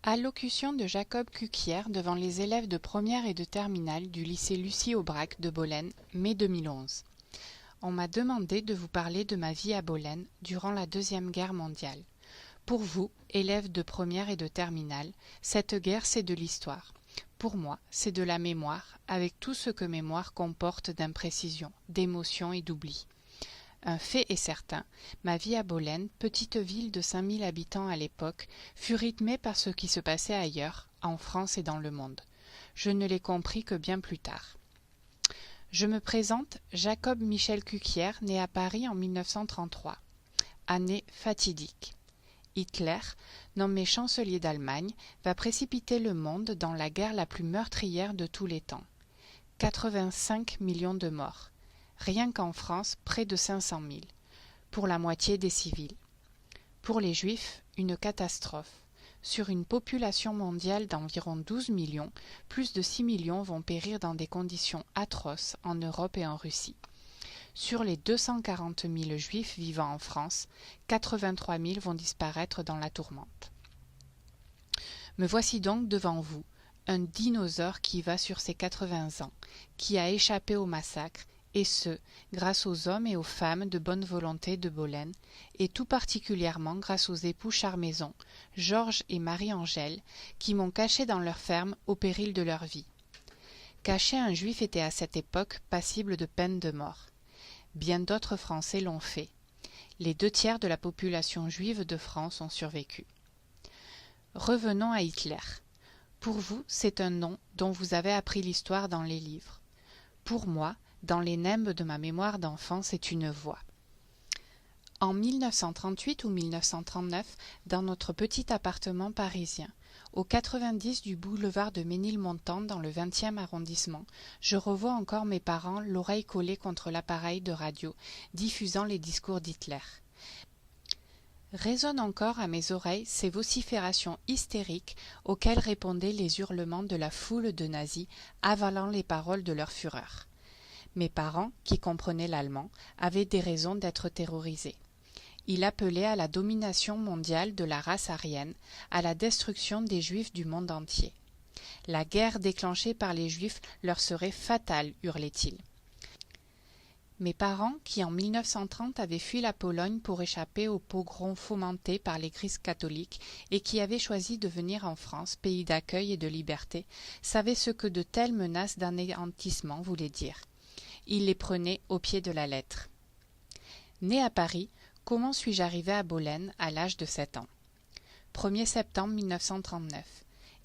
Allocution de Jacob Cuquier devant les élèves de première et de terminale du lycée Lucie-Aubrac de Bolène, mai 2011. On m'a demandé de vous parler de ma vie à Bolène durant la Deuxième Guerre mondiale. Pour vous, élèves de première et de terminale, cette guerre c'est de l'histoire. Pour moi, c'est de la mémoire, avec tout ce que mémoire comporte d'imprécision, d'émotion et d'oubli. Un fait est certain, ma vie à Bolène, petite ville de 5000 habitants à l'époque, fut rythmée par ce qui se passait ailleurs, en France et dans le monde. Je ne l'ai compris que bien plus tard. Je me présente, Jacob Michel Cuquier, né à Paris en 1933. Année fatidique. Hitler, nommé chancelier d'Allemagne, va précipiter le monde dans la guerre la plus meurtrière de tous les temps. 85 millions de morts. Rien qu'en France, près de 500 000, pour la moitié des civils. Pour les Juifs, une catastrophe. Sur une population mondiale d'environ 12 millions, plus de 6 millions vont périr dans des conditions atroces en Europe et en Russie. Sur les 240 000 Juifs vivant en France, 83 000 vont disparaître dans la tourmente. Me voici donc devant vous, un dinosaure qui va sur ses 80 ans, qui a échappé au massacre, et ce, grâce aux hommes et aux femmes de bonne volonté de Bolène, et tout particulièrement grâce aux époux Charmaison, Georges et Marie-Angèle, qui m'ont caché dans leur ferme au péril de leur vie. Cacher un juif était à cette époque passible de peine de mort. Bien d'autres Français l'ont fait. Les 2/3 de la population juive de France ont survécu. Revenons à Hitler. Pour vous, c'est un nom dont vous avez appris l'histoire dans les livres. Pour moi, dans les nimbes de ma mémoire d'enfant, c'est une voix. En 1938 ou 1939, dans notre petit appartement parisien, au 90 du boulevard de Ménilmontant dans le 20e arrondissement, je revois encore mes parents l'oreille collée contre l'appareil de radio, diffusant les discours d'Hitler. Résonnent encore à mes oreilles ces vociférations hystériques auxquelles répondaient les hurlements de la foule de nazis avalant les paroles de leur fureur. Mes parents, qui comprenaient l'allemand, avaient des raisons d'être terrorisés. Il appelait à la domination mondiale de la race aryenne, à la destruction des Juifs du monde entier. La guerre déclenchée par les Juifs leur serait fatale, hurlait-il. Mes parents, qui en 1930 avaient fui la Pologne pour échapper aux pogroms fomentés par l'Église catholique et qui avaient choisi de venir en France, pays d'accueil et de liberté, savaient ce que de telles menaces d'anéantissement voulaient dire. Il les prenait au pied de la lettre. Né à Paris, comment suis-je arrivé à Bolène à l'âge de 7 ans? 1er septembre 1939.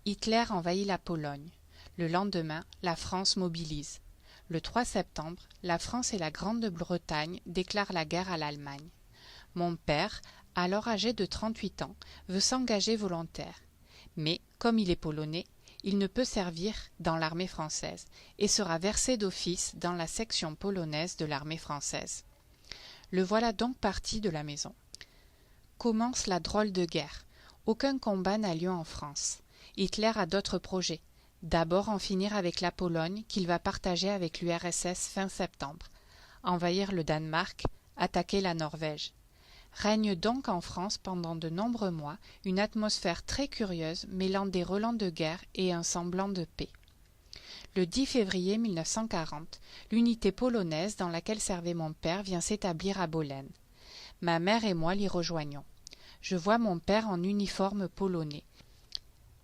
Hitler envahit la Pologne. Le lendemain, la France mobilise. Le 3 septembre, la France et la Grande-Bretagne déclarent la guerre à l'Allemagne. Mon père, alors âgé de 38 ans, veut s'engager volontaire. Mais, comme il est polonais, il ne peut servir dans l'armée française et sera versé d'office dans la section polonaise de l'armée française. Le voilà donc parti de la maison. Commence la drôle de guerre. Aucun combat n'a lieu en France. Hitler a d'autres projets. D'abord en finir avec la Pologne qu'il va partager avec l'URSS fin septembre. Envahir le Danemark, attaquer la Norvège. Règne donc en France pendant de nombreux mois une atmosphère très curieuse mêlant des relents de guerre et un semblant de paix. Le 10 février 1940, l'unité polonaise dans laquelle servait mon père vient s'établir à Bolène. Ma mère et moi l'y rejoignons. Je vois mon père en uniforme polonais.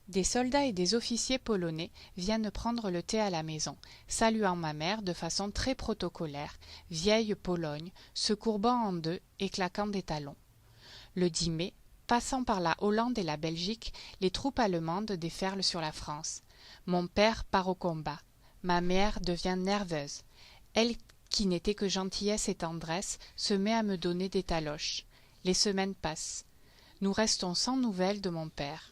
Des soldats et des officiers polonais viennent prendre le thé à la maison, saluant ma mère de façon très protocolaire, vieille Pologne, se courbant en deux et claquant des talons. Le 10 mai, passant par la Hollande et la Belgique, les troupes allemandes déferlent sur la France. Mon père part au combat. Ma mère devient nerveuse. Elle, qui n'était que gentillesse et tendresse, se met à me donner des taloches. Les semaines passent. Nous restons sans nouvelles de mon père.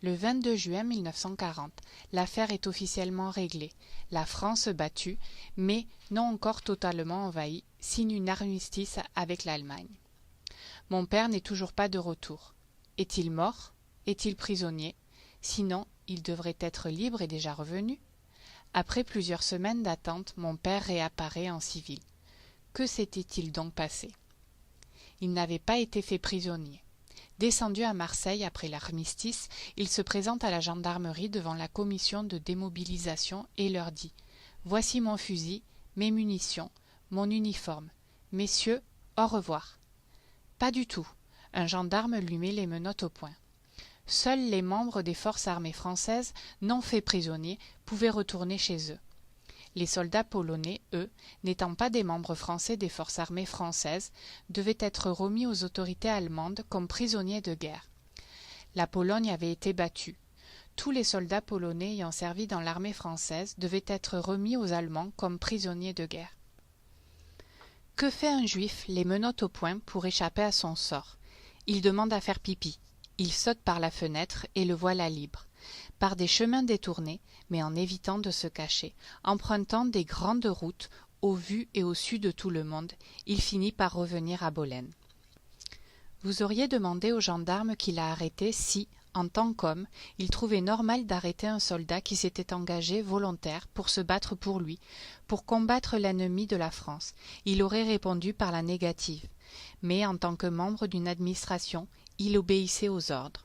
Le 22 juin 1940, l'affaire est officiellement réglée. La France battue, mais non encore totalement envahie, signe une armistice avec l'Allemagne. Mon père n'est toujours pas de retour. Est-il mort? Est-il prisonnier? Sinon, il devrait être libre et déjà revenu. Après plusieurs semaines d'attente, mon père réapparaît en civil. Que s'était-il donc passé? Il n'avait pas été fait prisonnier. Descendu à Marseille après l'armistice, il se présente à la gendarmerie devant la commission de démobilisation et leur dit « Voici mon fusil, mes munitions, mon uniforme. Messieurs, au revoir. » Pas du tout. Un gendarme lui met les menottes au poing. Seuls les membres des forces armées françaises, non faits prisonniers, pouvaient retourner chez eux. Les soldats polonais, eux, n'étant pas des membres français des forces armées françaises, devaient être remis aux autorités allemandes comme prisonniers de guerre. La Pologne avait été battue. Tous les soldats polonais ayant servi dans l'armée française devaient être remis aux Allemands comme prisonniers de guerre. Que fait un juif, les menottes au poing, pour échapper à son sort? Il demande à faire pipi. Il saute par la fenêtre et le voilà libre. Par des chemins détournés, mais en évitant de se cacher, empruntant des grandes routes, au vu et au su de tout le monde, il finit par revenir à Bolène. Vous auriez demandé au gendarme qui l'a arrêté si, en tant qu'homme, il trouvait normal d'arrêter un soldat qui s'était engagé volontaire pour se battre pour lui, pour combattre l'ennemi de la France. Il aurait répondu par la négative. Mais en tant que membre d'une administration, il obéissait aux ordres.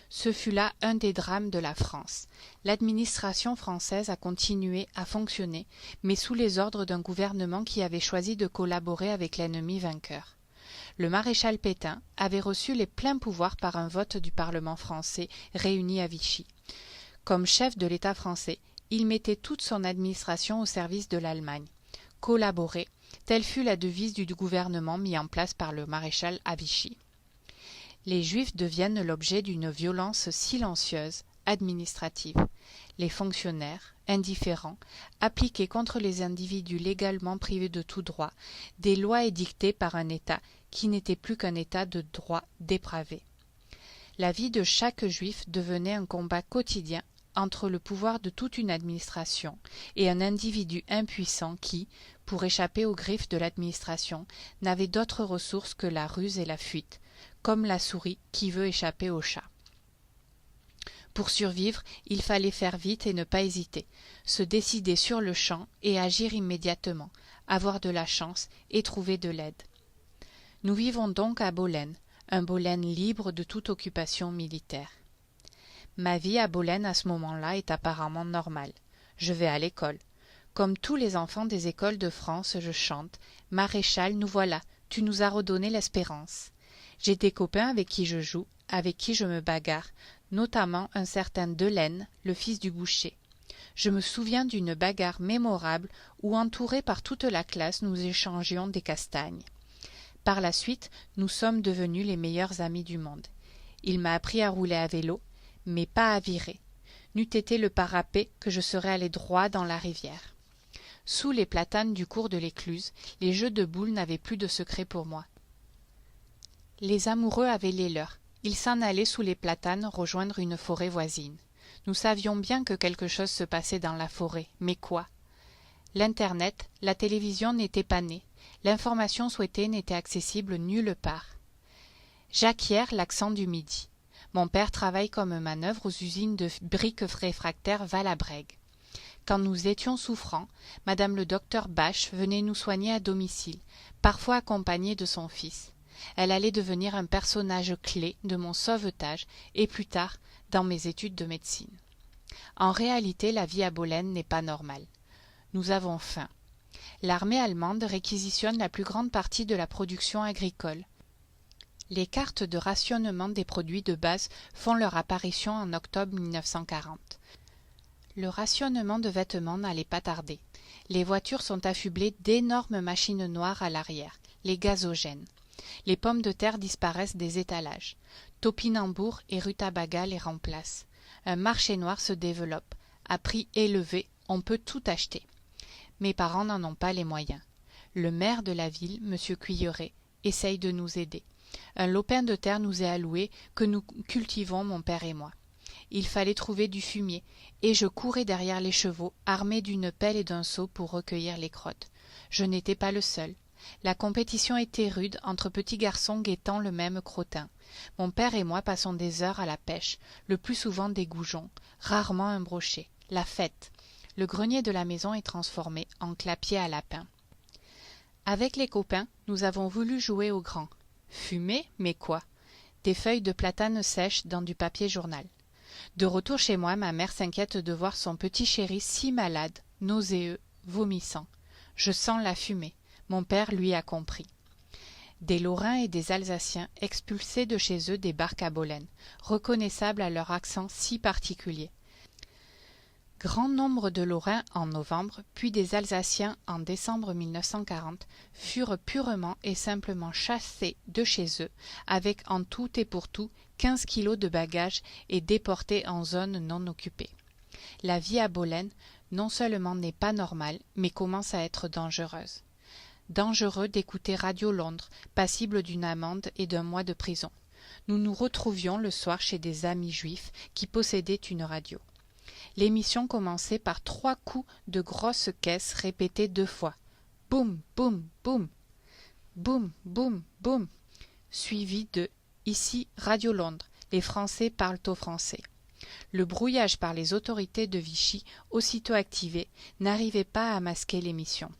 Ce fut là un des drames de la France. L'administration française a continué à fonctionner, mais sous les ordres d'un gouvernement qui avait choisi de collaborer avec l'ennemi vainqueur. Le maréchal Pétain avait reçu les pleins pouvoirs par un vote du Parlement français réuni à Vichy. Comme chef de l'État français, il mettait toute son administration au service de l'Allemagne. Collaborer, telle fut la devise du gouvernement mis en place par le maréchal à Vichy. Les Juifs deviennent l'objet d'une violence silencieuse, administrative. Les fonctionnaires, indifférents, appliquaient contre les individus légalement privés de tout droit, des lois édictées par un État qui n'était plus qu'un État de droit dépravé. La vie de chaque Juif devenait un combat quotidien entre le pouvoir de toute une administration et un individu impuissant qui, pour échapper aux griffes de l'administration, n'avait d'autres ressources que la ruse et la fuite, comme la souris qui veut échapper au chat. Pour survivre, il fallait faire vite et ne pas hésiter, se décider sur le champ et agir immédiatement, avoir de la chance et trouver de l'aide. Nous vivons donc à Bolène, un Bolène libre de toute occupation militaire. Ma vie à Bolène à ce moment-là est apparemment normale. Je vais à l'école. Comme tous les enfants des écoles de France, je chante « Maréchal, nous voilà, tu nous as redonné l'espérance ». J'ai des copains avec qui je joue, avec qui je me bagarre, notamment un certain Delaine, le fils du boucher. Je me souviens d'une bagarre mémorable où, entourés par toute la classe, nous échangions des castagnes. Par la suite, nous sommes devenus les meilleurs amis du monde. Il m'a appris à rouler à vélo, mais pas à virer. N'eût été le parapet que je serais allé droit dans la rivière. Sous les platanes du cours de l'Écluse, les jeux de boules n'avaient plus de secret pour moi. Les amoureux avaient les leurs. Ils s'en allaient sous les platanes rejoindre une forêt voisine. Nous savions bien que quelque chose se passait dans la forêt, mais quoi? L'Internet, la télévision n'étaient pas nées. L'information souhaitée n'était accessible nulle part. J'acquiers l'accent du Midi. Mon père travaille comme manœuvre aux usines de briques réfractaires Val-à-Brègue. Quand nous étions souffrants, madame le docteur Bache venait nous soigner à domicile, parfois accompagnée de son fils. Elle allait devenir un personnage clé de mon sauvetage et plus tard dans mes études de médecine. En réalité, la vie à Bolène n'est pas normale. Nous avons faim. L'armée allemande réquisitionne la plus grande partie de la production agricole. Les cartes de rationnement des produits de base font leur apparition en octobre 1940. Le rationnement de vêtements n'allait pas tarder. Les voitures sont affublées d'énormes machines noires à l'arrière, les gazogènes. Les pommes de terre disparaissent des étalages. Topinambour et rutabaga les remplacent. Un marché noir se développe. À prix élevé, on peut tout acheter. Mes parents n'en ont pas les moyens. Le maire de la ville, M. Cuilleret, essaye de nous aider. Un lopin de terre nous est alloué que nous cultivons mon père et moi. Il fallait trouver du fumier, et je courais derrière les chevaux, armé d'une pelle et d'un seau pour recueillir les crottes. Je n'étais pas le seul. La compétition était rude entre petits garçons guettant le même crottin. Mon père et moi passons des heures à la pêche, le plus souvent des goujons, rarement un brochet. La fête. Le grenier de la maison est transformé en clapier à lapin. Avec les copains, nous avons voulu jouer au grand. Fumer, mais quoi? des feuilles de platane sèches dans du papier journal. De retour chez moi, ma mère s'inquiète de voir son petit chéri si malade, nauséeux, vomissant. Je sens la fumée. Mon père, lui, a compris. Des Lorrains et des Alsaciens expulsés de chez eux débarquent à Bolène, reconnaissables à leur accent si particulier. Grand nombre de Lorrains en novembre, puis des Alsaciens en décembre 1940, furent purement et simplement chassés de chez eux, avec en tout et pour tout 15 kilos de bagages et déportés en zone non occupée. La vie à Bolène non seulement n'est pas normale, mais commence à être dangereuse. Dangereux d'écouter Radio Londres, passible d'une amende et d'1 mois de prison. Nous nous retrouvions le soir chez des amis juifs qui possédaient une radio. L'émission commençait par 3 coups de grosse caisse répétés 2 fois. Boum, boum, boum. Boum, boum, boum. Suivi de « Ici Radio Londres, les Français parlent aux Français ». Le brouillage par les autorités de Vichy, aussitôt activé, n'arrivait pas à masquer l'émission.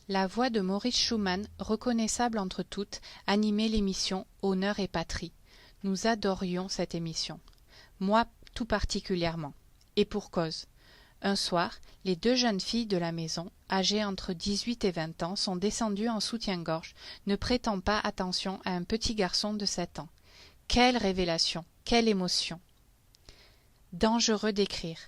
La voix de Maurice Schumann, reconnaissable entre toutes, animait l'émission Honneur et Patrie. Nous adorions cette émission. Moi, tout particulièrement. Et pour cause. Un soir, les 2 jeunes filles de la maison, âgées entre 18 et 20 ans, sont descendues en soutien-gorge, ne prêtant pas attention à un petit garçon de 7 ans. Quelle révélation! Quelle émotion! Dangereux d'écrire.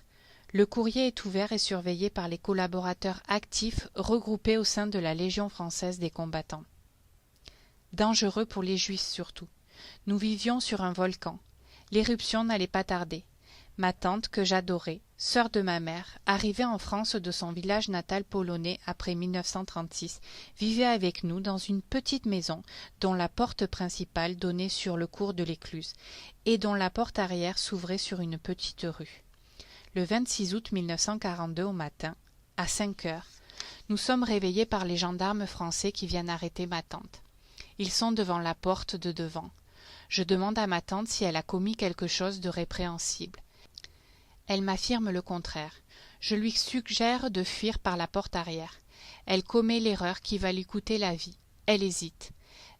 Le courrier est ouvert et surveillé par les collaborateurs actifs regroupés au sein de la Légion française des combattants. Dangereux pour les Juifs surtout. Nous vivions sur un volcan. L'éruption n'allait pas tarder. Ma tante, que j'adorais, sœur de ma mère, arrivée en France de son village natal polonais après 1936, vivait avec nous dans une petite maison dont la porte principale donnait sur le cours de l'Écluse et dont la porte arrière s'ouvrait sur une petite rue. Le 26 août 1942 au matin, à 5 heures, nous sommes réveillés par les gendarmes français qui viennent arrêter ma tante. Ils sont devant la porte de devant. Je demande à ma tante si elle a commis quelque chose de répréhensible. Elle m'affirme le contraire. Je lui suggère de fuir par la porte arrière. Elle commet l'erreur qui va lui coûter la vie. Elle hésite.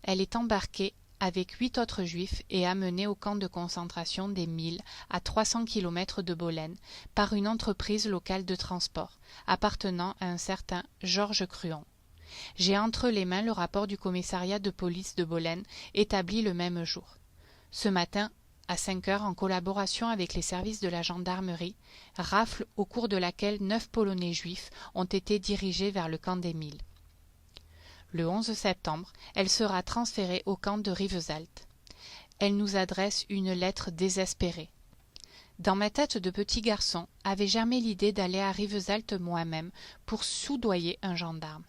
Elle est embarquée avec 8 autres juifs et amenée au camp de concentration des Milles, à 300 km de Bolène, par une entreprise locale de transport, appartenant à un certain Georges Cruon. J'ai entre les mains le rapport du commissariat de police de Bolène, établi le même jour. Ce matin, à 5 heures, en collaboration avec les services de la gendarmerie, rafle au cours de laquelle 9 Polonais juifs ont été dirigés vers le camp des Milles. Le 11 septembre, elle sera transférée au camp de Rivesaltes. Elle nous adresse une lettre désespérée. Dans ma tête de petit garçon avait germé l'idée d'aller à Rivesaltes moi-même pour soudoyer un gendarme.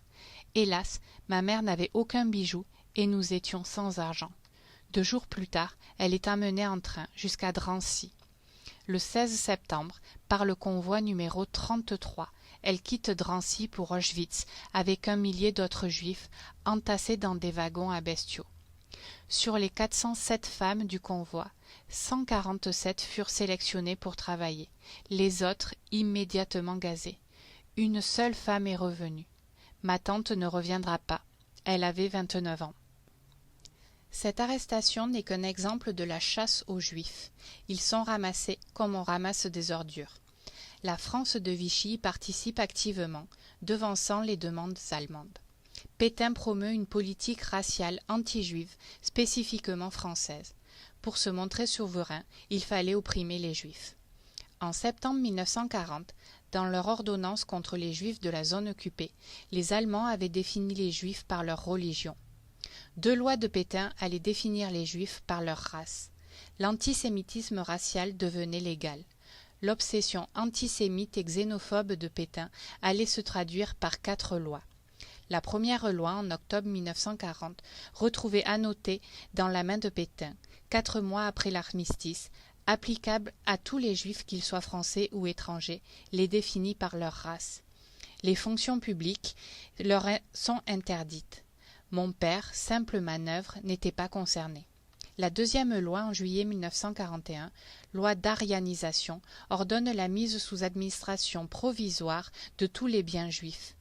Hélas, ma mère n'avait aucun bijou et nous étions sans argent. 2 jours plus tard, elle est amenée en train jusqu'à Drancy. Le 16 septembre, par le convoi numéro 33, elle quitte Drancy pour Auschwitz avec 1 millier d'autres juifs entassés dans des wagons à bestiaux. Sur les 407 femmes du convoi, 147 furent sélectionnées pour travailler, les autres immédiatement gazées. Une seule femme est revenue. Ma tante ne reviendra pas. Elle avait 29 ans. Cette arrestation n'est qu'un exemple de la chasse aux Juifs. Ils sont ramassés comme on ramasse des ordures. La France de Vichy participe activement, devançant les demandes allemandes. Pétain promeut une politique raciale anti-juive, spécifiquement française. Pour se montrer souverain, il fallait opprimer les Juifs. En septembre 1940, dans leur ordonnance contre les Juifs de la zone occupée, les Allemands avaient défini les Juifs par leur religion. 2 lois de Pétain allaient définir les Juifs par leur race. L'antisémitisme racial devenait légal. L'obsession antisémite et xénophobe de Pétain allait se traduire par 4 lois. La première loi, en octobre 1940, retrouvée annotée dans la main de Pétain, 4 mois après l'armistice, applicable à tous les Juifs, qu'ils soient français ou étrangers, les définit par leur race. Les fonctions publiques leur sont interdites. Mon père, simple manœuvre, n'était pas concerné. La deuxième loi, en juillet 1941, loi d'arianisation, ordonne la mise sous administration provisoire de tous les biens juifs.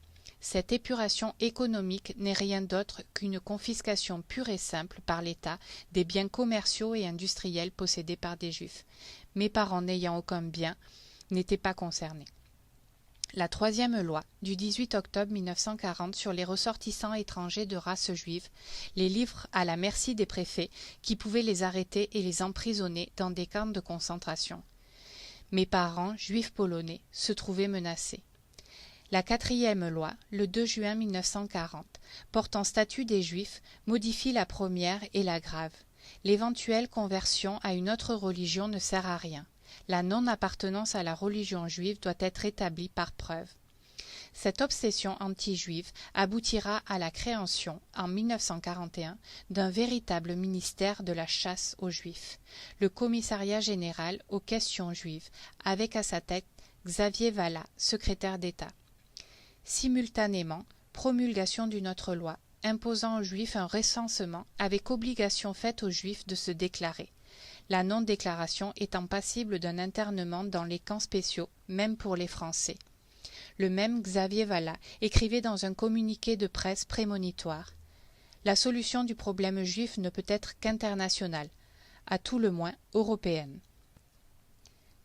Cette épuration économique n'est rien d'autre qu'une confiscation pure et simple par l'État des biens commerciaux et industriels possédés par des Juifs. Mes parents n'ayant aucun bien n'étaient pas concernés. La troisième loi du 18 octobre 1940 sur les ressortissants étrangers de race juive les livre à la merci des préfets qui pouvaient les arrêter et les emprisonner dans des camps de concentration. Mes parents, juifs polonais, se trouvaient menacés. La quatrième loi, le 2 juin 1940, portant statut des Juifs, modifie la première et l'aggrave. L'éventuelle conversion à une autre religion ne sert à rien. La non-appartenance à la religion juive doit être établie par preuve. Cette obsession anti-juive aboutira à la création, en 1941, d'un véritable ministère de la chasse aux Juifs, le Commissariat général aux questions juives, avec à sa tête Xavier Vallat, secrétaire d'État. Simultanément, promulgation d'une autre loi, imposant aux Juifs un recensement avec obligation faite aux Juifs de se déclarer, la non-déclaration étant passible d'un internement dans les camps spéciaux, même pour les Français. Le même Xavier Vallat écrivait dans un communiqué de presse prémonitoire « La solution du problème juif ne peut être qu'internationale, à tout le moins européenne ».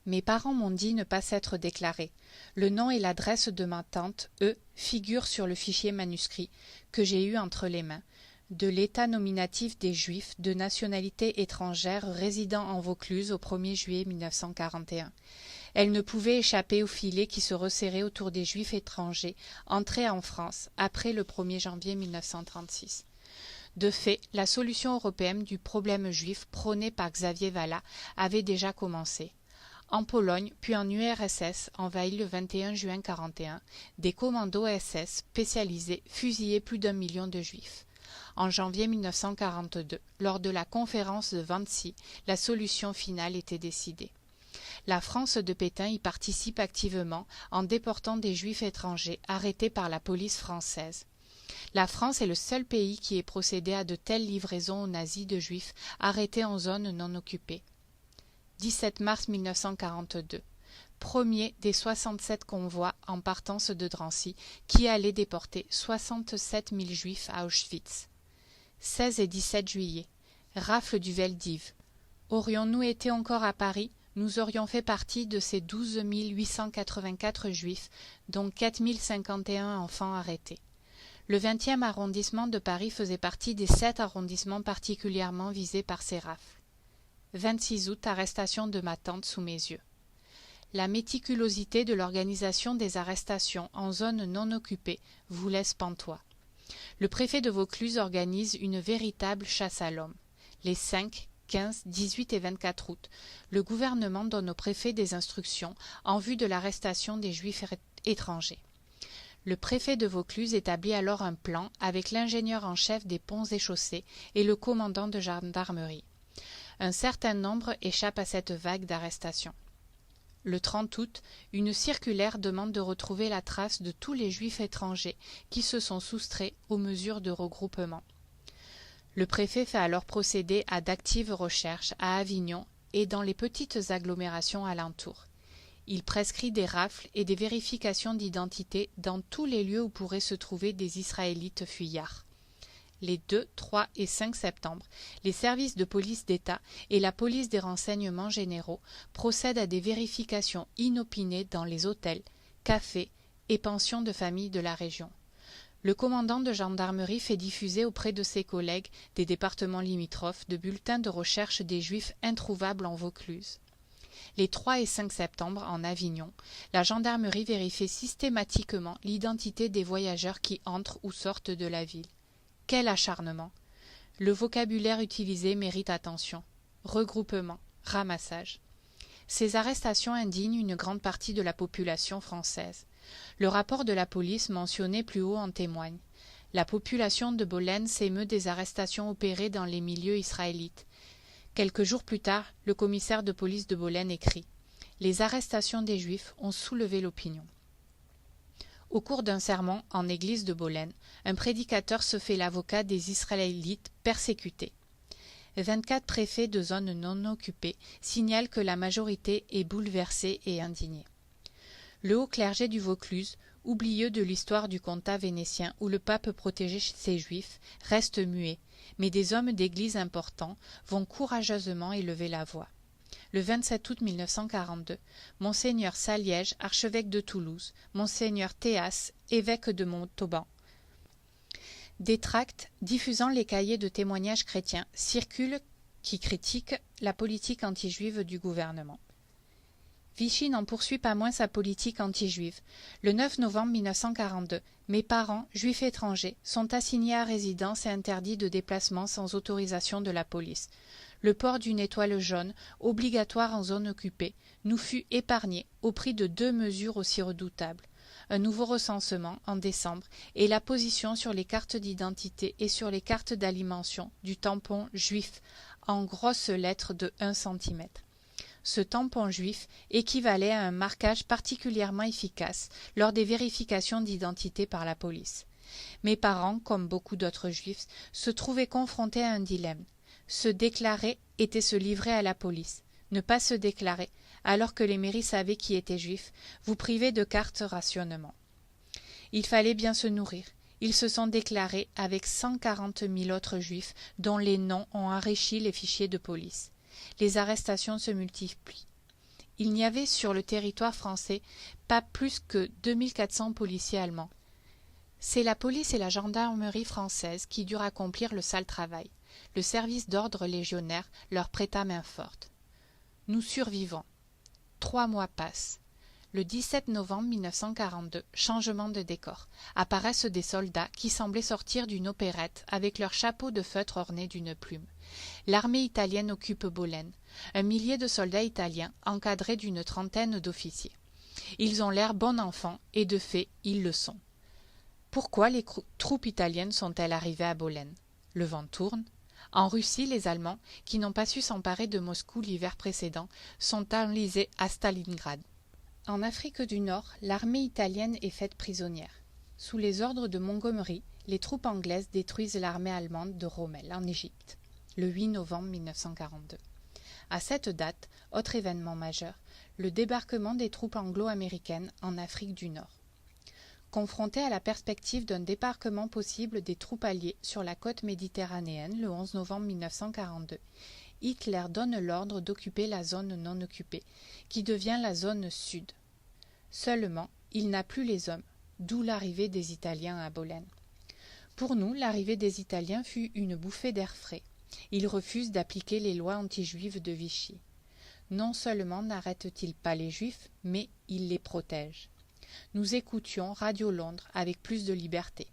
Mes parents m'ont dit ne pas s'être déclarés. Le nom et l'adresse de ma tante, eux, figurent sur le fichier manuscrit que j'ai eu entre les mains, de l'état nominatif des Juifs de nationalité étrangère résidant en Vaucluse au 1er juillet 1941. Elle ne pouvait échapper au filet qui se resserrait autour des Juifs étrangers entrés en France après le 1er janvier 1936. De fait, la solution européenne du problème juif prônée par Xavier Vallat avait déjà commencé. En Pologne, puis en URSS, envahi le 21 juin 1941, des commandos SS spécialisés fusillaient plus d'1 million de Juifs. En janvier 1942, lors de la conférence de Wannsee, la solution finale était décidée. La France de Pétain y participe activement en déportant des Juifs étrangers arrêtés par la police française. La France est le seul pays qui ait procédé à de telles livraisons aux nazis de Juifs arrêtés en zone non occupée. 17 mars 1942. Premier des 67 convois en partance de Drancy qui allaient déporter 67 000 Juifs à Auschwitz. 16 et 17 juillet. Rafle du Veldiv. Aurions-nous été encore à Paris, nous aurions fait partie de ces 12 884 Juifs, dont 4 051 enfants arrêtés. Le 20e arrondissement de Paris faisait partie des 7 arrondissements particulièrement visés par ces rafles. 26 août, arrestation de ma tante sous mes yeux. La méticulosité de l'organisation des arrestations en zone non occupée vous laisse pantois. Le préfet de Vaucluse organise une véritable chasse à l'homme. Les 5, 15, 18 et 24 août, le gouvernement donne au préfet des instructions en vue de l'arrestation des Juifs étrangers. Le préfet de Vaucluse établit alors un plan avec l'ingénieur en chef des ponts et chaussées et le commandant de gendarmerie. Un certain nombre échappent à cette vague d'arrestations. Le 30 août, une circulaire demande de retrouver la trace de tous les Juifs étrangers qui se sont soustraits aux mesures de regroupement. Le préfet fait alors procéder à d'actives recherches à Avignon et dans les petites agglomérations alentours. Il prescrit des rafles et des vérifications d'identité dans tous les lieux où pourraient se trouver des Israélites fuyards. Les 2, 3 et 5 septembre, les services de police d'État et la police des renseignements généraux procèdent à des vérifications inopinées dans les hôtels, cafés et pensions de familles de la région. Le commandant de gendarmerie fait diffuser auprès de ses collègues des départements limitrophes de bulletins de recherche des Juifs introuvables en Vaucluse. Les 3 et 5 septembre, en Avignon, la gendarmerie vérifie systématiquement l'identité des voyageurs qui entrent ou sortent de la ville. Quel acharnement! Le vocabulaire utilisé mérite attention. Regroupement, ramassage. Ces arrestations indignent une grande partie de la population française. Le rapport de la police mentionné plus haut en témoigne. La population de Bolène s'émeut des arrestations opérées dans les milieux israélites. Quelques jours plus tard, le commissaire de police de Bolène écrit « Les arrestations des Juifs ont soulevé l'opinion ». Au cours d'un sermon en église de Bolène, un prédicateur se fait l'avocat des Israélites persécutés. 24 préfets de zones non occupées signalent que la majorité est bouleversée et indignée. Le haut clergé du Vaucluse, oublieux de l'histoire du comtat vénitien où le pape protégeait ses juifs, reste muet, mais des hommes d'église importants vont courageusement élever la voix. Le 27 août 1942, Monseigneur Saliège, archevêque de Toulouse, Monseigneur Théas, évêque de Montauban. Des tracts diffusant les cahiers de témoignages chrétiens circulent qui critiquent la politique anti-juive du gouvernement. Vichy n'en poursuit pas moins sa politique anti-juive. Le 9 novembre 1942, mes parents, juifs étrangers, sont assignés à résidence et interdits de déplacement sans autorisation de la police. Le port d'une étoile jaune, obligatoire en zone occupée, nous fut épargné au prix de 2 mesures aussi redoutables. Un nouveau recensement en décembre et la position sur les cartes d'identité et sur les cartes d'alimentation du tampon juif en grosses lettres de 1 cm. Ce tampon juif équivalait à un marquage particulièrement efficace lors des vérifications d'identité par la police. Mes parents, comme beaucoup d'autres juifs, se trouvaient confrontés à un dilemme. Se déclarer était se livrer à la police. Ne pas se déclarer, alors que les mairies savaient qui était juif, vous privait de carte rationnement. Il fallait bien se nourrir. Ils se sont déclarés avec 140 000 autres juifs dont les noms ont enrichi les fichiers de police. Les arrestations se multiplient. Il n'y avait sur le territoire français pas plus que 2400 policiers allemands. C'est la police et la gendarmerie française qui durent accomplir le sale travail. Le service d'ordre légionnaire leur prêta main forte. Nous survivons. 3 mois passent. Le 17 novembre 1942, changement de décor. Apparaissent des soldats qui semblaient sortir d'une opérette avec leurs chapeaux de feutre ornés d'une plume. L'armée italienne occupe Bolène. 1 millier de soldats italiens encadrés d'une trentaine d'officiers. Ils ont l'air bons enfants et de fait, ils le sont. Pourquoi les troupes italiennes sont-elles arrivées à Bolène? Le vent tourne. En Russie, les Allemands, qui n'ont pas su s'emparer de Moscou l'hiver précédent, sont enlisés à Stalingrad. En Afrique du Nord, l'armée italienne est faite prisonnière. Sous les ordres de Montgomery, les troupes anglaises détruisent l'armée allemande de Rommel en Égypte, le 8 novembre 1942. À cette date, autre événement majeur, le débarquement des troupes anglo-américaines en Afrique du Nord. Confronté à la perspective d'un débarquement possible des troupes alliées sur la côte méditerranéenne le 11 novembre 1942, Hitler donne l'ordre d'occuper la zone non occupée, qui devient la zone sud. Seulement, il n'a plus les hommes, d'où l'arrivée des Italiens à Bolène. Pour nous, l'arrivée des Italiens fut une bouffée d'air frais. Ils refusent d'appliquer les lois anti-juives de Vichy. Non seulement n'arrêtent-ils pas les Juifs, mais ils les protègent. Nous écoutions Radio Londres avec plus de liberté.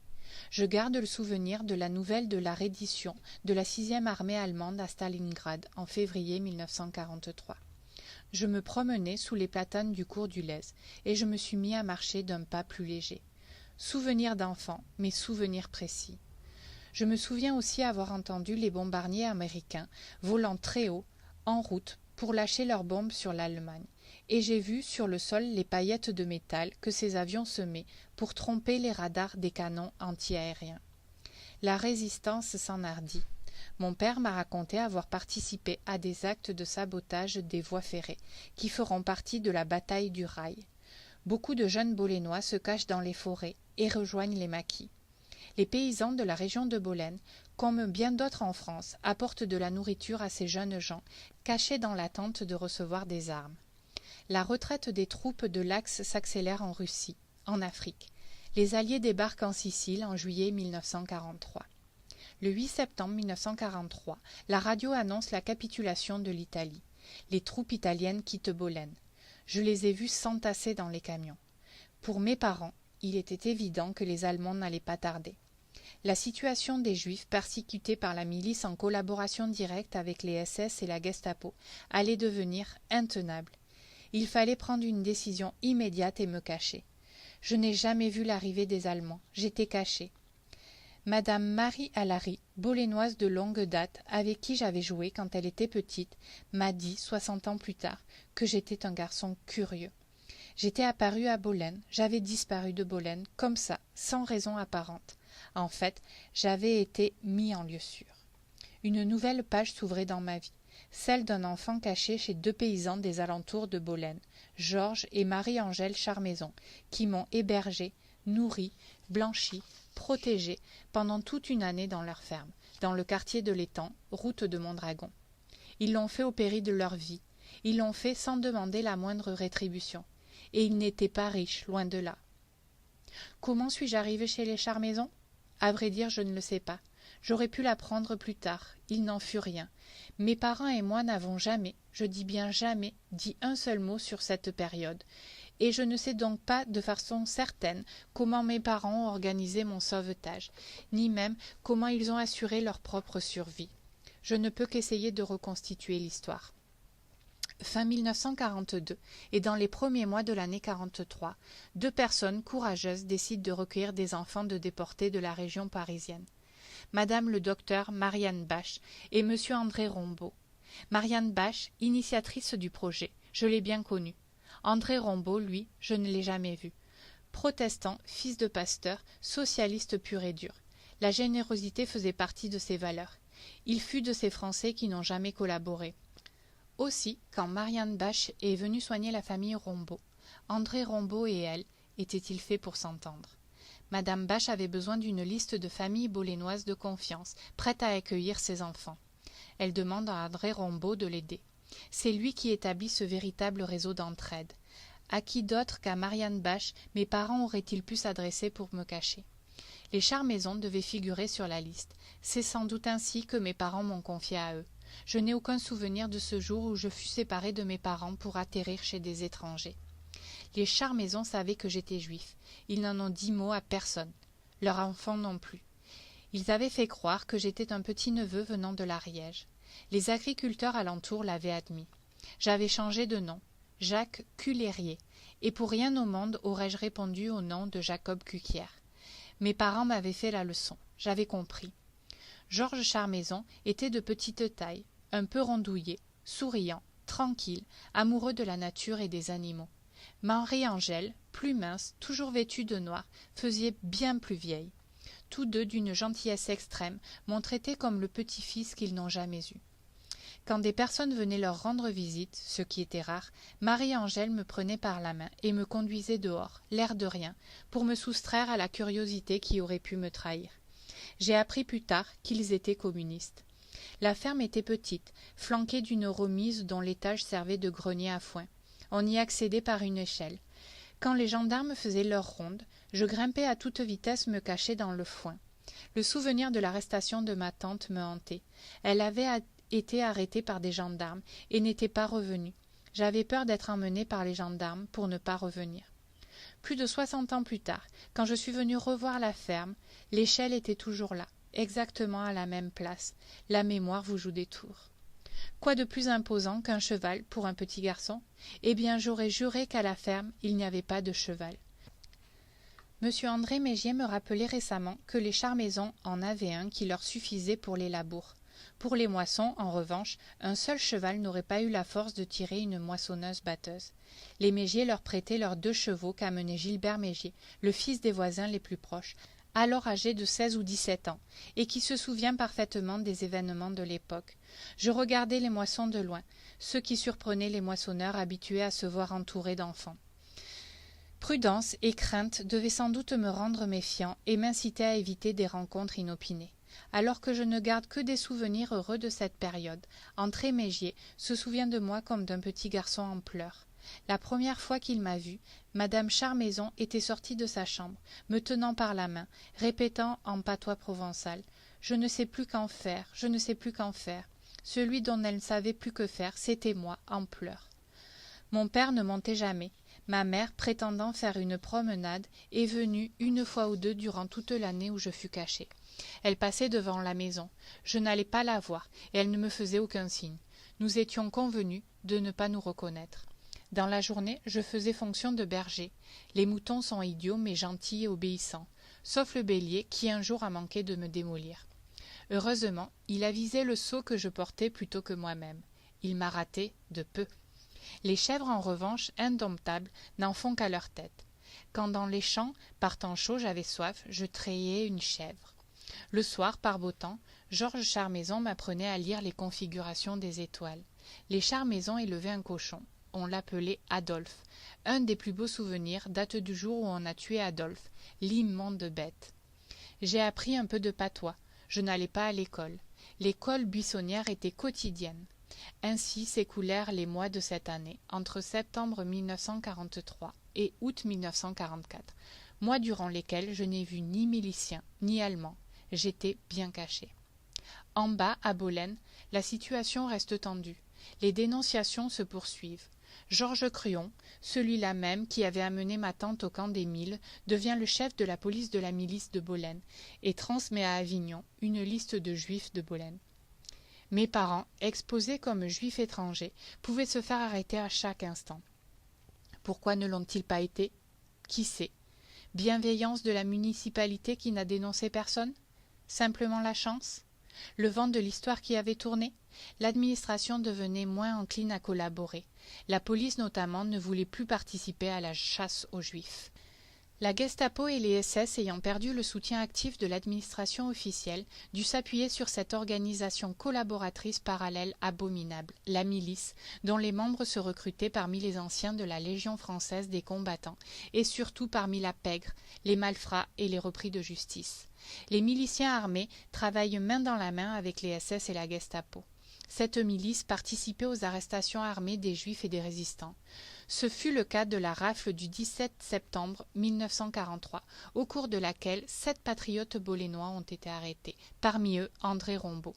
Je garde le souvenir de la nouvelle de la reddition de la 6e armée allemande à Stalingrad en février 1943. Je me promenais sous les platanes du cours du Lez et je me suis mis à marcher d'un pas plus léger. Souvenir d'enfant, mais souvenir précis. Je me souviens aussi avoir entendu les bombardiers américains volant très haut, en route, pour lâcher leurs bombes sur l'Allemagne. Et j'ai vu sur le sol les paillettes de métal que ces avions semaient pour tromper les radars des canons anti-aériens. La résistance s'enhardit. Mon père m'a raconté avoir participé à des actes de sabotage des voies ferrées qui feront partie de la bataille du rail. Beaucoup de jeunes Bolénois se cachent dans les forêts et rejoignent les maquis. Les paysans de la région de Bolène, comme bien d'autres en France, apportent de la nourriture à ces jeunes gens cachés dans l'attente de recevoir des armes. La retraite des troupes de l'Axe s'accélère en Russie, en Afrique. Les Alliés débarquent en Sicile en juillet 1943. Le 8 septembre 1943, la radio annonce la capitulation de l'Italie. Les troupes italiennes quittent Bolène. Je les ai vues s'entasser dans les camions. Pour mes parents, il était évident que les Allemands n'allaient pas tarder. La situation des Juifs persécutés par la milice en collaboration directe avec les SS et la Gestapo allait devenir intenable. Il fallait prendre une décision immédiate et me cacher. Je n'ai jamais vu l'arrivée des Allemands. J'étais cachée. Madame Marie Allary, bolénoise de longue date, avec qui j'avais joué quand elle était petite, m'a dit, 60 ans plus tard, que j'étais un garçon curieux. J'étais apparue à Bolène, j'avais disparu de Bolène, comme ça, sans raison apparente. En fait, j'avais été mis en lieu sûr. Une nouvelle page s'ouvrait dans ma vie. celle d'un enfant caché chez 2 paysans des alentours de Bolène, Georges et Marie-Angèle Charmaison, qui m'ont hébergée, nourrie, blanchie, protégée pendant toute une année dans leur ferme, dans le quartier de l'Étang, route de Mondragon. Ils l'ont fait au péril de leur vie, ils l'ont fait sans demander la moindre rétribution, et ils n'étaient pas riches, loin de là. Comment suis-je arrivée chez les Charmaison ? À vrai dire, je ne le sais pas. J'aurais pu l'apprendre plus tard, il n'en fut rien. Mes parents et moi n'avons jamais, je dis bien jamais, dit un seul mot sur cette période, et je ne sais donc pas de façon certaine comment mes parents ont organisé mon sauvetage, ni même comment ils ont assuré leur propre survie. Je ne peux qu'essayer de reconstituer l'histoire. Fin 1942, et dans les premiers mois de l'année 43, 2 personnes courageuses décident de recueillir des enfants de déportés de la région parisienne. Madame le docteur Marianne Bach et Monsieur André Rombaud. Marianne Bach, initiatrice du projet, je l'ai bien connue. André Rombaud, lui, je ne l'ai jamais vu. Protestant, fils de pasteur, socialiste pur et dur. La générosité faisait partie de ses valeurs. Il fut de ces Français qui n'ont jamais collaboré. Aussi, quand Marianne Bach est venue soigner la famille Rombaud, André Rombaud et elle étaient-ils faits pour s'entendre. Madame Bach avait besoin d'une liste de familles bolénoises de confiance, prêtes à accueillir ses enfants. Elle demande à André Rombaud de l'aider. C'est lui qui établit ce véritable réseau d'entraide. À qui d'autre qu'à Marianne Bach mes parents auraient-ils pu s'adresser pour me cacher ? Les Charmaison devaient figurer sur la liste. C'est sans doute ainsi que mes parents m'ont confié à eux. Je n'ai aucun souvenir de ce jour où je fus séparée de mes parents pour atterrir chez des étrangers. Les Charmaison savaient que j'étais juif. Ils n'en ont dit mot à personne. Leur enfant non plus. Ils avaient fait croire que j'étais un petit-neveu venant de l'Ariège. Les agriculteurs alentour l'avaient admis. J'avais changé de nom, Jacques Cullérier, et pour rien au monde aurais-je répondu au nom de Jacob Cuquier. Mes parents m'avaient fait la leçon. J'avais compris. Georges Charmaison était de petite taille, un peu rondouillé, souriant, tranquille, amoureux de la nature et des animaux. Marie-Angèle, plus mince, toujours vêtue de noir, faisait bien plus vieille. Tous deux, d'une gentillesse extrême, m'ont traité comme le petit-fils qu'ils n'ont jamais eu. Quand des personnes venaient leur rendre visite, ce qui était rare, Marie-Angèle me prenait par la main et me conduisait dehors, l'air de rien, pour me soustraire à la curiosité qui aurait pu me trahir. J'ai appris plus tard qu'ils étaient communistes. La ferme était petite, flanquée d'une remise dont l'étage servait de grenier à foin. On y accédait par une échelle. Quand les gendarmes faisaient leur ronde, je grimpais à toute vitesse me cacher dans le foin. Le souvenir de l'arrestation de ma tante me hantait. Elle avait été arrêtée par des gendarmes et n'était pas revenue. J'avais peur d'être emmenée par les gendarmes pour ne pas revenir. Plus de 60 ans plus tard, quand je suis venue revoir la ferme, l'échelle était toujours là, exactement à la même place. La mémoire vous joue des tours. Quoi de plus imposant qu'un cheval pour un petit garçon ? Eh bien, j'aurais juré qu'à la ferme, il n'y avait pas de cheval. Monsieur André Mégier me rappelait récemment que les Charmaison en avaient un qui leur suffisait pour les labours. Pour les moissons, en revanche, un seul cheval n'aurait pas eu la force de tirer une moissonneuse-batteuse. Les Mégier leur prêtaient leurs 2 chevaux qu'amenait Gilbert Mégier, le fils des voisins les plus proches, alors âgé de 16 ou 17 ans, et qui se souvient parfaitement des événements de l'époque. Je regardais les moissons de loin, ce qui surprenait les moissonneurs habitués à se voir entourés d'enfants. Prudence et crainte devaient sans doute me rendre méfiant et m'inciter à éviter des rencontres inopinées. Alors que je ne garde que des souvenirs heureux de cette période, André Mégier se souvient de moi comme d'un petit garçon en pleurs. La première fois qu'il m'a vue, Madame Charmaison était sortie de sa chambre, me tenant par la main, répétant en patois provençal « Je ne sais plus qu'en faire, je ne sais plus qu'en faire ». Celui dont elle ne savait plus que faire, c'était moi, en pleurs. Mon père ne montait jamais. Ma mère, prétendant faire une promenade, est venue 1 fois ou 2 durant toute l'année où je fus cachée. Elle passait devant la maison. Je n'allais pas la voir, et elle ne me faisait aucun signe. Nous étions convenus de ne pas nous reconnaître. Dans la journée, je faisais fonction de berger. Les moutons sont idiots mais gentils et obéissants, sauf le bélier qui un jour a manqué de me démolir. Heureusement, il a visé le seau que je portais plutôt que moi-même. Il m'a raté de peu. Les chèvres, en revanche, indomptables, n'en font qu'à leur tête. Quand dans les champs, par temps chaud, j'avais soif, je trayais une chèvre. Le soir, par beau temps, Georges Charmaison m'apprenait à lire les configurations des étoiles. Les Charmaison élevaient un cochon. On l'appelait Adolphe. Un des plus beaux souvenirs date du jour où on a tué Adolphe, l'immonde bête. J'ai appris un peu de patois. Je n'allais pas à l'école. L'école buissonnière était quotidienne. Ainsi s'écoulèrent les mois de cette année, entre septembre 1943 et août 1944, mois durant lesquels je n'ai vu ni miliciens ni Allemands. J'étais bien caché. En bas, à Bolène, la situation reste tendue. Les dénonciations se poursuivent. Georges Cruon, celui-là même qui avait amené ma tante au camp des Milles, devient le chef de la police de la milice de Bolène et transmet à Avignon une liste de juifs de Bolène. Mes parents, exposés comme juifs étrangers, pouvaient se faire arrêter à chaque instant. Pourquoi ne l'ont-ils pas été? Qui sait? Bienveillance de la municipalité qui n'a dénoncé personne? Simplement la chance? Le vent de l'histoire qui avait tourné? L'administration devenait moins encline à collaborer. La police notamment ne voulait plus participer à la chasse aux Juifs. La Gestapo et les SS ayant perdu le soutien actif de l'administration officielle, dut s'appuyer sur cette organisation collaboratrice parallèle abominable, la milice, dont les membres se recrutaient parmi les anciens de la Légion française des combattants et surtout parmi la pègre, les malfrats et les repris de justice. Les miliciens armés travaillent main dans la main avec les SS et la Gestapo. Cette milice participait aux arrestations armées des Juifs et des résistants. Ce fut le cas de la rafle du 17 septembre 1943, au cours de laquelle 7 patriotes bolénois ont été arrêtés, parmi eux André Rombaud.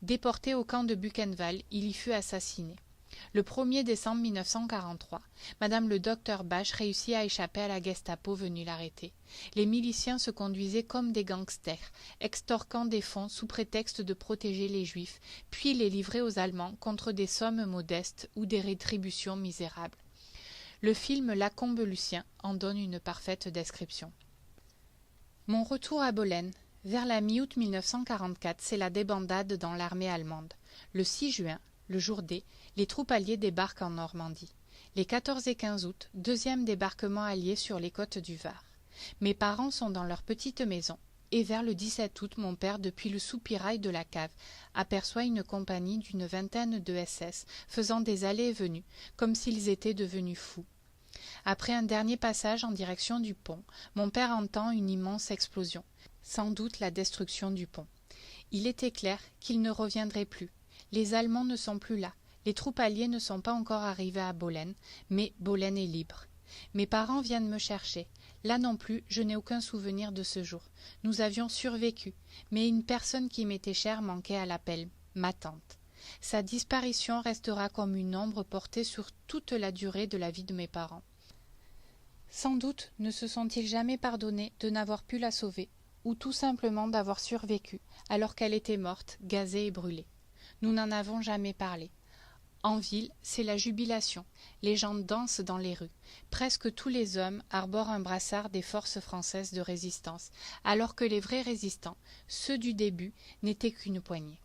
Déporté au camp de Buchenwald, il y fut assassiné. Le 1er décembre 1943, Madame le docteur Bache réussit à échapper à la Gestapo venue l'arrêter. Les miliciens se conduisaient comme des gangsters, extorquant des fonds sous prétexte de protéger les Juifs, puis les livrer aux Allemands contre des sommes modestes ou des rétributions misérables. Le film Lacombe Lucien en donne une parfaite description. Mon retour à Bolène. Vers la mi-août 1944, c'est la débandade dans l'armée allemande. Le 6 juin, le jour D, les troupes alliées débarquent en Normandie. Les 14 et 15 août, deuxième débarquement allié sur les côtes du Var. Mes parents sont dans leur petite maison, et vers le 17 août, mon père, depuis le soupirail de la cave, aperçoit une compagnie d'une vingtaine de SS faisant des allées et venues, comme s'ils étaient devenus fous. Après un dernier passage en direction du pont, mon père entend une immense explosion, sans doute la destruction du pont. Il était clair qu'ils ne reviendraient plus. Les Allemands ne sont plus là. Les troupes alliées ne sont pas encore arrivées à Bolène, mais Bolène est libre. Mes parents viennent me chercher. Là non plus, je n'ai aucun souvenir de ce jour. Nous avions survécu, mais une personne qui m'était chère manquait à l'appel, ma tante. Sa disparition restera comme une ombre portée sur toute la durée de la vie de mes parents. Sans doute ne se sont-ils jamais pardonnés de n'avoir pu la sauver, ou tout simplement d'avoir survécu, alors qu'elle était morte, gazée et brûlée. Nous n'en avons jamais parlé. En ville, c'est la jubilation. Les gens dansent dans les rues. Presque tous les hommes arborent un brassard des forces françaises de résistance, alors que les vrais résistants, ceux du début, n'étaient qu'une poignée.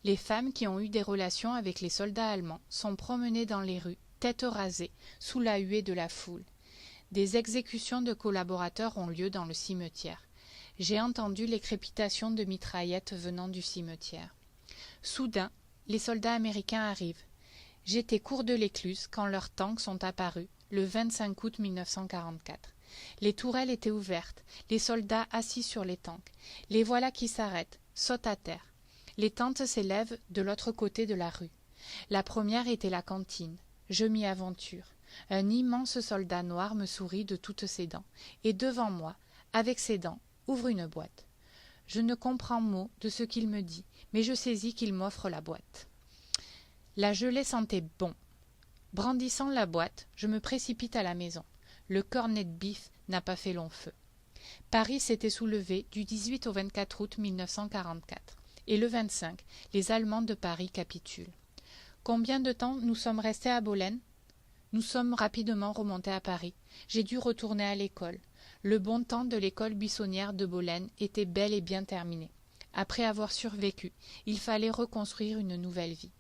Les femmes qui ont eu des relations avec les soldats allemands sont promenées dans les rues, tête rasée, sous la huée de la foule. Des exécutions de collaborateurs ont lieu dans le cimetière. J'ai entendu les crépitations de mitraillettes venant du cimetière. Soudain, les soldats américains arrivent. J'étais cours de l'Écluse quand leurs tanks sont apparus, le 25 août 1944. Les tourelles étaient ouvertes, les soldats assis sur les tanks. Les voilà qui s'arrêtent, sautent à terre. Les tentes s'élèvent de l'autre côté de la rue. La première était la cantine. Je m'y aventure. Un immense soldat noir me sourit de toutes ses dents, et devant moi, avec ses dents, ouvre une boîte. Je ne comprends mot de ce qu'il me dit, mais je saisis qu'il m'offre la boîte. La gelée sentait bon. Brandissant la boîte, je me précipite à la maison. Le cornet de bif n'a pas fait long feu. Paris s'était soulevé du 18 au 24 août 1944, et le 25, les Allemands de Paris capitulent. Combien de temps nous sommes restés à Bolène? Nous sommes rapidement remontés à Paris. J'ai dû retourner à l'école. Le bon temps de l'école buissonnière de Bolène était bel et bien terminé. Après avoir survécu, il fallait reconstruire une nouvelle vie.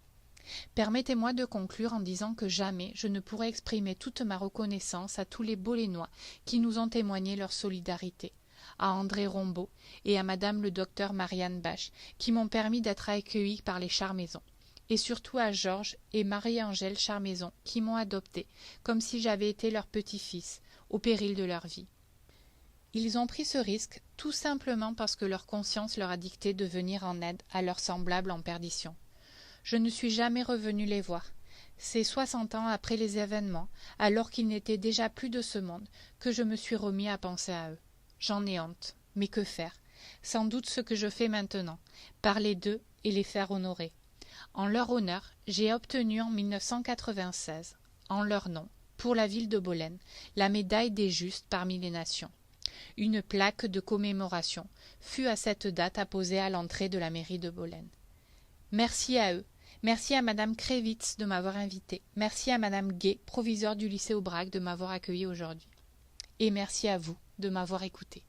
Permettez-moi de conclure en disant que jamais je ne pourrai exprimer toute ma reconnaissance à tous les Bolénois qui nous ont témoigné leur solidarité. à André Rombaud et à madame le docteur Marianne Bache, qui m'ont permis d'être accueillie par les Charmaison, et surtout à Georges et Marie-Angèle Charmaison, qui m'ont adoptée, comme si j'avais été leur petit-fils, au péril de leur vie. Ils ont pris ce risque tout simplement parce que leur conscience leur a dicté de venir en aide à leurs semblables en perdition. Je ne suis jamais revenu les voir. C'est 60 ans après les événements, alors qu'ils n'étaient déjà plus de ce monde, que je me suis remis à penser à eux. J'en ai honte, mais que faire? Sans doute ce que je fais maintenant, parler d'eux et les faire honorer. En leur honneur, j'ai obtenu en 1996, en leur nom, pour la ville de Bolène, la médaille des justes parmi les nations. Une plaque de commémoration fut à cette date apposée à l'entrée de la mairie de Bolène. Merci à eux. Merci à madame Krevitz de m'avoir invité. Merci à madame Gay, proviseure du lycée Aubrac, de m'avoir accueilli aujourd'hui. Et merci à vous de m'avoir écouté.